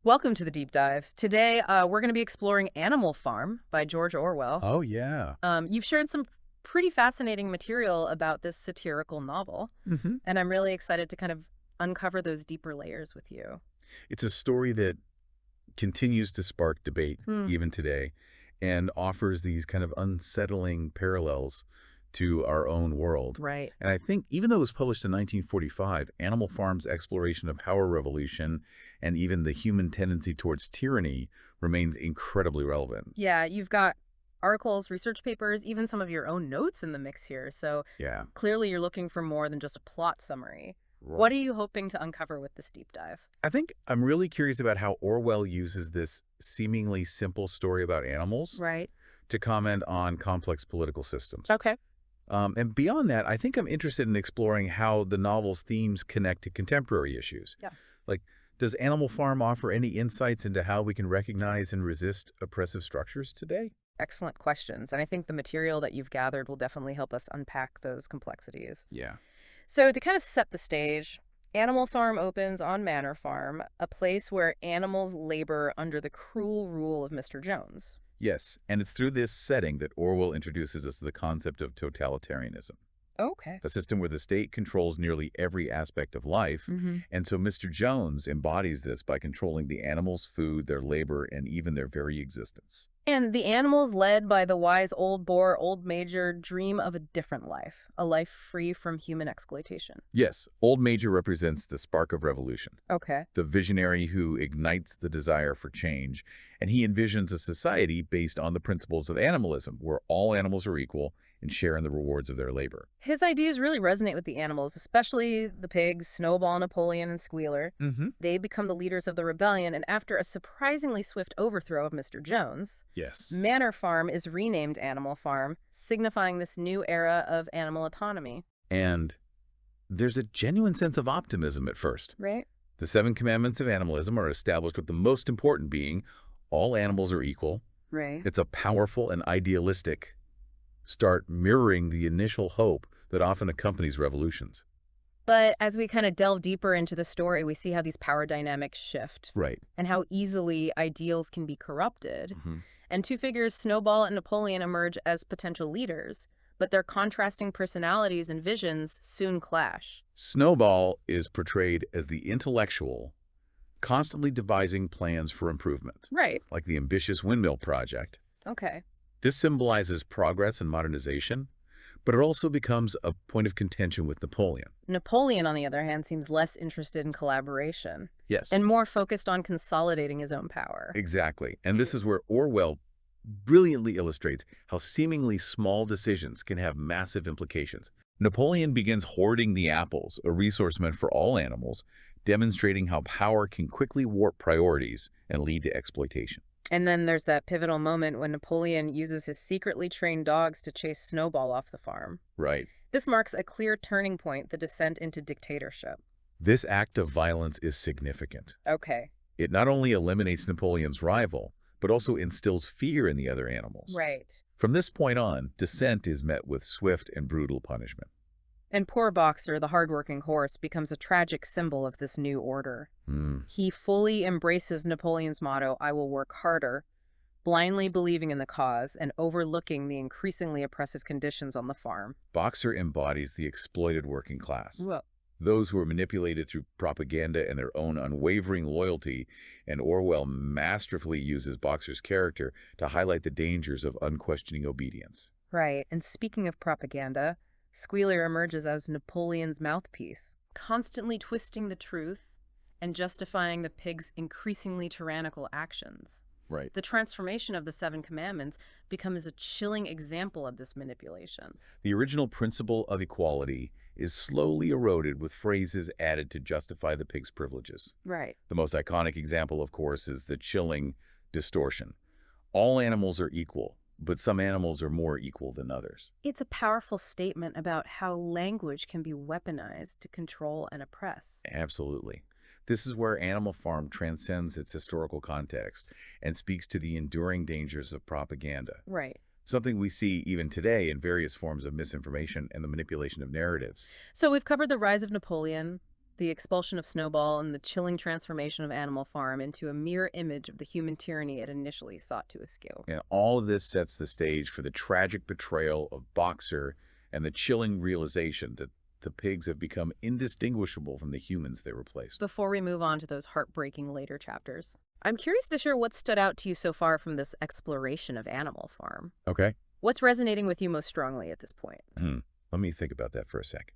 Welcome to the deep dive. Today, we're going to be exploring Animal Farm by George Orwell. Oh, yeah. You've shared some pretty fascinating material about this satirical novel, hmm and I'm really excited to kind of uncover those deeper layers with you. It's a story that continues to spark debate Hmm. even today and offers these kind of unsettling parallels to our own world. Right. And I think even though it was published in 1945, Animal Farm's exploration of power revolution and even the human tendency towards tyranny remains incredibly relevant. Yeah, you've got articles, research papers, even some of your own notes in the mix here. So Yeah. clearly you're looking for more than just a plot summary. Right. What are you hoping to uncover with this deep dive? I think I'm really curious about how Orwell uses this seemingly simple story about animals Right. to comment on complex political systems. Okay. And beyond that, I think I'm interested in exploring how the novel's themes connect to contemporary issues. Yeah. Like, does Animal Farm offer any insights into how we can recognize and resist oppressive structures today? Excellent questions. And I think the material that you've gathered will definitely help us unpack those complexities. Yeah. So, to kind of set the stage, Animal Farm opens on Manor Farm, a place where animals labor under the cruel rule of Mr. Jones. Yes, and it's through this setting that Orwell introduces us to the concept of totalitarianism, Okay. a system where the state controls nearly every aspect of life. hmm And so Mr. Jones embodies this by controlling the animals' food, their labor, and even their very existence. And the animals, led by the wise old boar, Old Major, dream of a different life, a life free from human exploitation. Yes, Old Major represents the spark of revolution, Okay. the visionary who ignites the desire for change, and he envisions a society based on the principles of animalism, where all animals are equal and share in the rewards of their labor. His ideas really resonate with the animals, especially the pigs, Snowball, Napoleon, and Squealer. hmm They become the leaders of the rebellion, and after a surprisingly swift overthrow of Mr. Jones, Yes. Manor Farm is renamed Animal Farm, signifying this new era of animal autonomy. And there's a genuine sense of optimism at first. Right? The seven commandments of animalism are established with the most important being all animals are equal. Right. It's a powerful and idealistic start mirroring the initial hope that often accompanies revolutions. But as we kind of delve deeper into the story, we see how these power dynamics shift Right. and how easily ideals can be corrupted. hmm And two figures, Snowball and Napoleon, emerge as potential leaders, but their contrasting personalities and visions soon clash. Snowball is portrayed as the intellectual, constantly devising plans for improvement, Right. like the ambitious windmill project. Okay. This symbolizes progress and modernization, but it also becomes a point of contention with Napoleon. Napoleon, on the other hand, seems less interested in collaboration Yes, and more focused on consolidating his own power. exactly. And this is where Orwell brilliantly illustrates how seemingly small decisions can have massive implications. Napoleon begins hoarding the apples, a resource meant for all animals, demonstrating how power can quickly warp priorities and lead to exploitation. And then there's that pivotal moment when Napoleon uses his secretly trained dogs to chase Snowball off the farm. Right. This marks a clear turning point, the descent into dictatorship. This act of violence is significant. Okay. It not only eliminates Napoleon's rival, but also instills fear in the other animals. Right. From this point on, dissent is met with swift and brutal punishment. And poor Boxer, the hardworking horse, becomes a tragic symbol of this new order. Hmm. He fully embraces Napoleon's motto, I will work harder, blindly believing in the cause and overlooking the increasingly oppressive conditions on the farm. Boxer embodies the exploited working class, Whoa. those who are manipulated through propaganda and their own unwavering loyalty, and Orwell masterfully uses Boxer's character to highlight the dangers of unquestioning obedience. Right. And speaking of propaganda, Squealer emerges as Napoleon's mouthpiece, constantly twisting the truth and justifying the pig's increasingly tyrannical actions. Right. The transformation of the Seven Commandments becomes a chilling example of this manipulation. The original principle of equality is slowly eroded with phrases added to justify the pig's privileges. Right. The most iconic example, of course, is the chilling distortion. All animals are equal, but some animals are more equal than others. It's a powerful statement about how language can be weaponized to control and oppress. Absolutely. This is where Animal Farm transcends its historical context and speaks to the enduring dangers of propaganda, Right. something we see even today in various forms of misinformation and the manipulation of narratives. So we've covered the rise of Napoleon, The expulsion of Snowball and the chilling transformation of Animal Farm into a mirror image of the human tyranny it initially sought to eschew. And all of this sets the stage for the tragic betrayal of Boxer and the chilling realization that the pigs have become indistinguishable from the humans they replaced. Before we move on to those heartbreaking later chapters, I'm curious to share what stood out to you so far from this exploration of Animal Farm. Okay? What's resonating with you most strongly at this point? Let me think about that for a sec.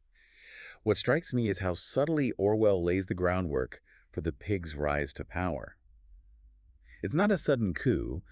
What strikes me is how subtly Orwell lays the groundwork for the pig's rise to power. It's not a sudden coup,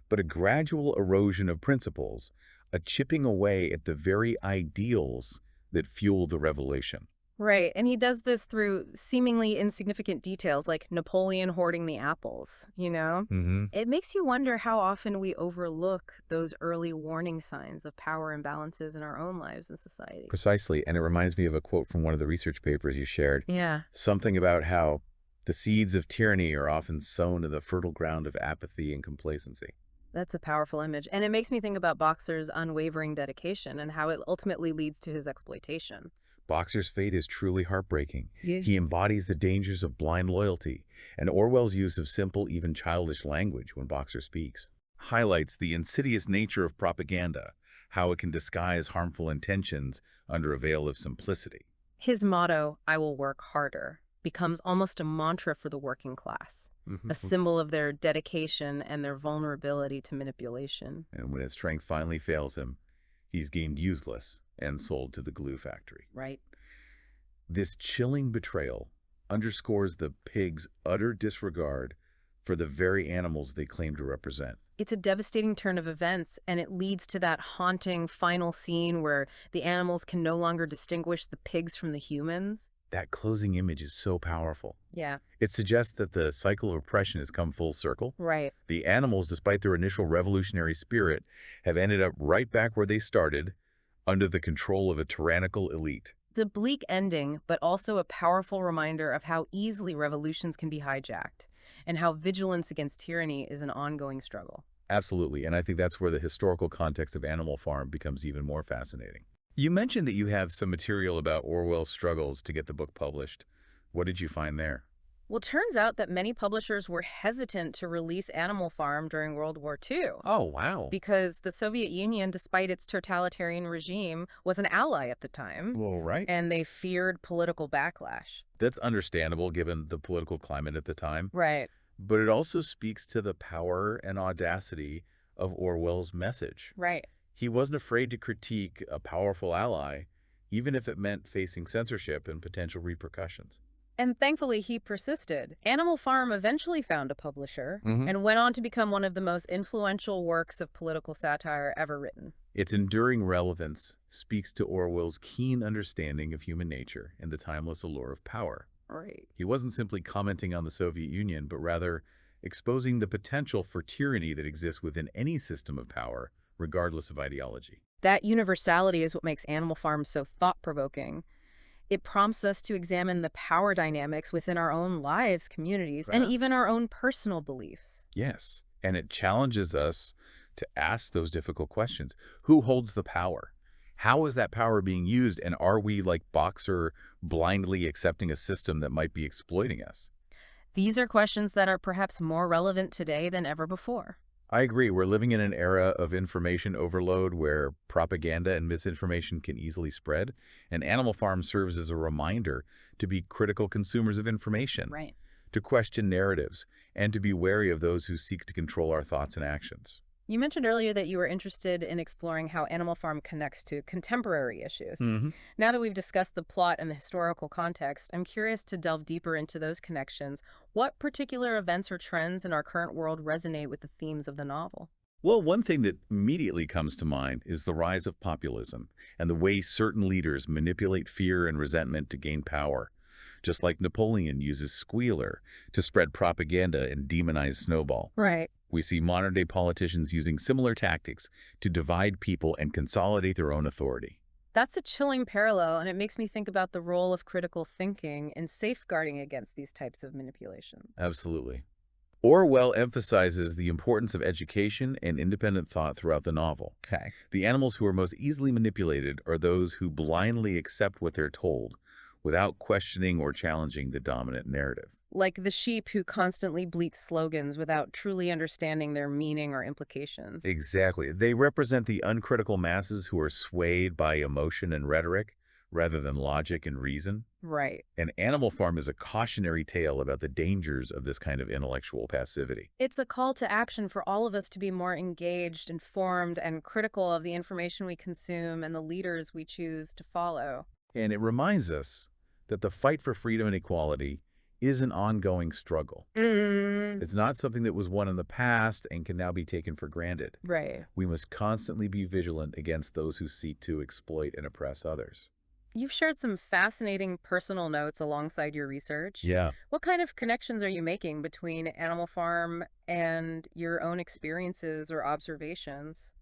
but a gradual erosion of principles, a chipping away at the very ideals that fuel the revolution. Right, and he does this through seemingly insignificant details like Napoleon hoarding the apples, you know? It makes you wonder how often we overlook those early warning signs of power imbalances in our own lives and society. Precisely, and it reminds me of a quote from one of the research papers you shared. Yeah. Something about how the seeds of tyranny are often sown in the fertile ground of apathy and complacency. That's a powerful image, and it makes me think about Boxer's unwavering dedication and how it ultimately leads to his exploitation. Boxer's fate is truly heartbreaking. Yeah. He embodies the dangers of blind loyalty, and Orwell's use of simple, even childish language when Boxer speaks highlights the insidious nature of propaganda, how it can disguise harmful intentions under a veil of simplicity. His motto, "I will work harder," becomes almost a mantra for the working class, a symbol of their dedication and their vulnerability to manipulation. And when his strength finally fails him, he's deemed useless and sold to the glue factory. Right. This chilling betrayal underscores the pigs' utter disregard for the very animals they claim to represent. It's a devastating turn of events, and it leads to that haunting final scene where the animals can no longer distinguish the pigs from the humans. That closing image is so powerful. Yeah. It suggests that the cycle of oppression has come full circle. Right. The animals, despite their initial revolutionary spirit, have ended up right back where they started, under the control of a tyrannical elite. It's a bleak ending, but also a powerful reminder of how easily revolutions can be hijacked, and how vigilance against tyranny is an ongoing struggle. Absolutely, and I think that's where the historical context of Animal Farm becomes even more fascinating. You mentioned that you have some material about Orwell's struggles to get the book published. What did you find there? Well, turns out that many publishers were hesitant to release Animal Farm during World War II. Oh, wow. Because the Soviet Union, despite its totalitarian regime, was an ally at the time, Well, right. and they feared political backlash. That's understandable given the political climate at the time. Right. But it also speaks to the power and audacity of Orwell's message. Right. He wasn't afraid to critique a powerful ally, even if it meant facing censorship and potential repercussions. And thankfully, he persisted. Animal Farm eventually found a publisher and went on to become one of the most influential works of political satire ever written. Its enduring relevance speaks to Orwell's keen understanding of human nature and the timeless allure of power. Right. He wasn't simply commenting on the Soviet Union, but rather exposing the potential for tyranny that exists within any system of power, regardless of ideology. That universality is what makes Animal Farm so thought-provoking. It prompts us to examine the power dynamics within our own lives, communities, and even our own personal beliefs. Yes, and it challenges us to ask those difficult questions. Who holds the power? How is that power being used? And are we, like Boxer, blindly accepting a system that might be exploiting us? These are questions that are perhaps more relevant today than ever before. I agree. We're living in an era of information overload where propaganda and misinformation can easily spread, and Animal Farm serves as a reminder to be critical consumers of information, Right. to question narratives, and to be wary of those who seek to control our thoughts and actions. You mentioned earlier that you were interested in exploring how Animal Farm connects to contemporary issues. Now that we've discussed the plot and the historical context, I'm curious to delve deeper into those connections. What particular events or trends in our current world resonate with the themes of the novel? Well, one thing that immediately comes to mind is the rise of populism and the way certain leaders manipulate fear and resentment to gain power. Just like Napoleon uses Squealer to spread propaganda and demonize Snowball. Right. We see modern-day politicians using similar tactics to divide people and consolidate their own authority. That's a chilling parallel, and it makes me think about the role of critical thinking in safeguarding against these types of manipulation. Absolutely. Orwell emphasizes the importance of education and independent thought throughout the novel. The animals who are most easily manipulated are those who blindly accept what they're told, without questioning or challenging the dominant narrative. Like the sheep who constantly bleat slogans without truly understanding their meaning or implications. Exactly. They represent the uncritical masses who are swayed by emotion and rhetoric rather than logic and reason. Right. And Animal Farm is a cautionary tale about the dangers of this kind of intellectual passivity. It's a call to action for all of us to be more engaged, informed, and critical of the information we consume and the leaders we choose to follow. And it reminds us that the fight for freedom and equality is an ongoing struggle. It's not something that was won in the past and can now be taken for granted. Right. We must constantly be vigilant against those who seek to exploit and oppress others. You've shared some fascinating personal notes alongside your research. Yeah. What kind of connections are you making between Animal Farm and your own experiences or observations?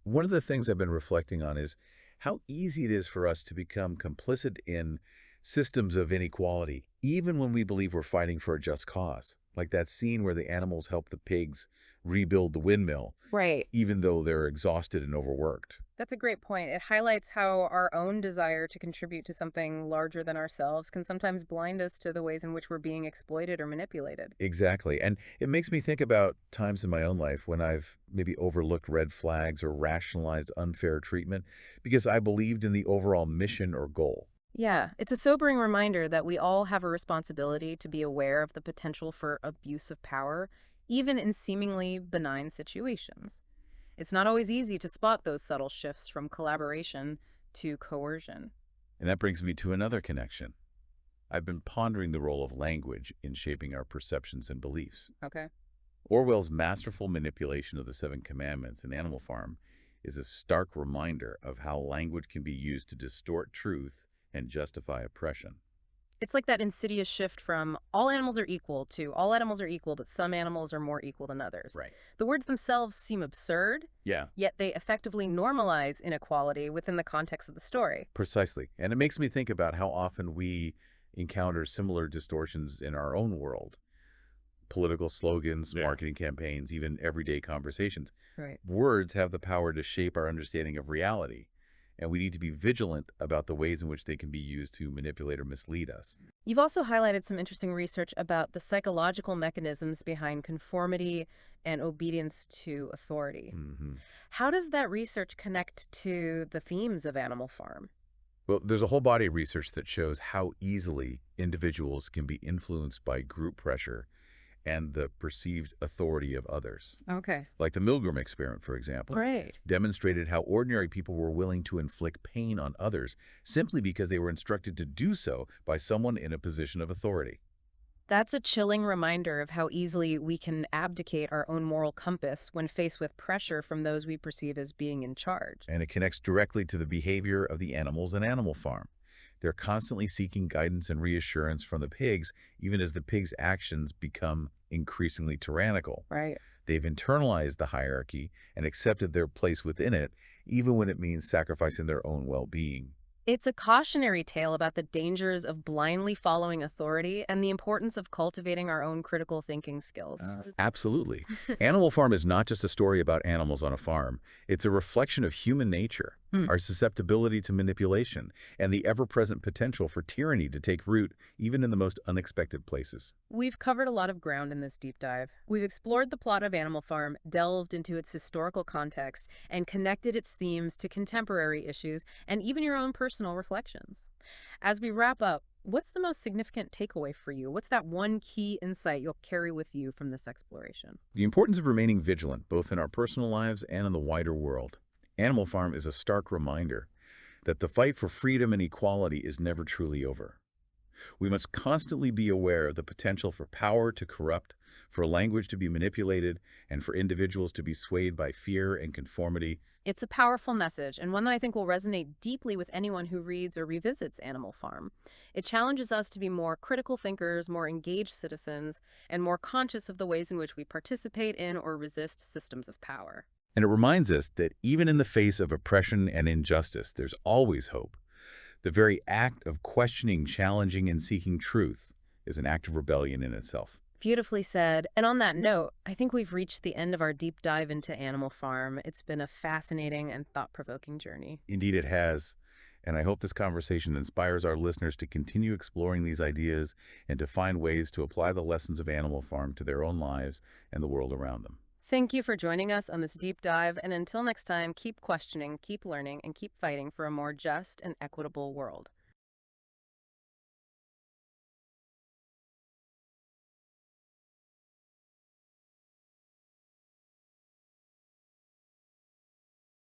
One of the things I've been reflecting on is how easy it is for us to become complicit in systems of inequality, even when we believe we're fighting for a just cause. Like that scene where the animals help the pigs rebuild the windmill, Right. even though they're exhausted and overworked. That's a great point. It highlights how our own desire to contribute to something larger than ourselves can sometimes blind us to the ways in which we're being exploited or manipulated. Exactly. And it makes me think about times in my own life when I've maybe overlooked red flags or rationalized unfair treatment because I believed in the overall mission or goal. Yeah, it's a sobering reminder that we all have a responsibility to be aware of the potential for abuse of power, even in seemingly benign situations. It's not always easy to spot those subtle shifts from collaboration to coercion. And that brings me to another connection. I've been pondering the role of language in shaping our perceptions and beliefs. Okay. Orwell's masterful manipulation of the Seven Commandments in Animal Farm is a stark reminder of how language can be used to distort truth and justify oppression. It's like that insidious shift from all animals are equal to all animals are equal, but some animals are more equal than others. Right. The words themselves seem absurd, Yeah, yet they effectively normalize inequality within the context of the story. precisely. And it makes me think about how often we encounter similar distortions in our own world. Political slogans, Yeah. marketing campaigns, even everyday conversations. Right. Words have the power to shape our understanding of reality, and we need to be vigilant about the ways in which they can be used to manipulate or mislead us. You've also highlighted some interesting research about the psychological mechanisms behind conformity and obedience to authority. How does that research connect to the themes of Animal Farm? Well, there's a whole body of research that shows how easily individuals can be influenced by group pressure and the perceived authority of others. Okay. Like the Milgram experiment, for example, Right. demonstrated how ordinary people were willing to inflict pain on others simply because they were instructed to do so by someone in a position of authority. That's a chilling reminder of how easily we can abdicate our own moral compass when faced with pressure from those we perceive as being in charge. And it connects directly to the behavior of the animals in Animal Farm. They're constantly seeking guidance and reassurance from the pigs, even as the pigs' actions become increasingly tyrannical. Right. They've internalized the hierarchy and accepted their place within it, even when it means sacrificing their own well-being. It's a cautionary tale about the dangers of blindly following authority and the importance of cultivating our own critical thinking skills. Absolutely. Animal Farm is not just a story about animals on a farm. It's a reflection of human nature, our susceptibility to manipulation, and the ever-present potential for tyranny to take root even in the most unexpected places. We've covered a lot of ground in this deep dive. We've explored the plot of Animal Farm, delved into its historical context, and connected its themes to contemporary issues and even your own personal reflections. As we wrap up, what's the most significant takeaway for you? What's that one key insight you'll carry with you from this exploration? The importance of remaining vigilant, both in our personal lives and in the wider world. Animal Farm is a stark reminder that the fight for freedom and equality is never truly over. We must constantly be aware of the potential for power to corrupt, for language to be manipulated, and for individuals to be swayed by fear and conformity. It's a powerful message, and one that I think will resonate deeply with anyone who reads or revisits Animal Farm. It challenges us to be more critical thinkers, more engaged citizens, and more conscious of the ways in which we participate in or resist systems of power. And it reminds us that even in the face of oppression and injustice, there's always hope. The very act of questioning, challenging, and seeking truth is an act of rebellion in itself. Beautifully said. And on that note, I think we've reached the end of our deep dive into Animal Farm. It's been a fascinating and thought-provoking journey. Indeed, it has. And I hope this conversation inspires our listeners to continue exploring these ideas and to find ways to apply the lessons of Animal Farm to their own lives and the world around them. Thank you for joining us on this deep dive, and until next time, keep questioning, keep learning, and keep fighting for a more just and equitable world.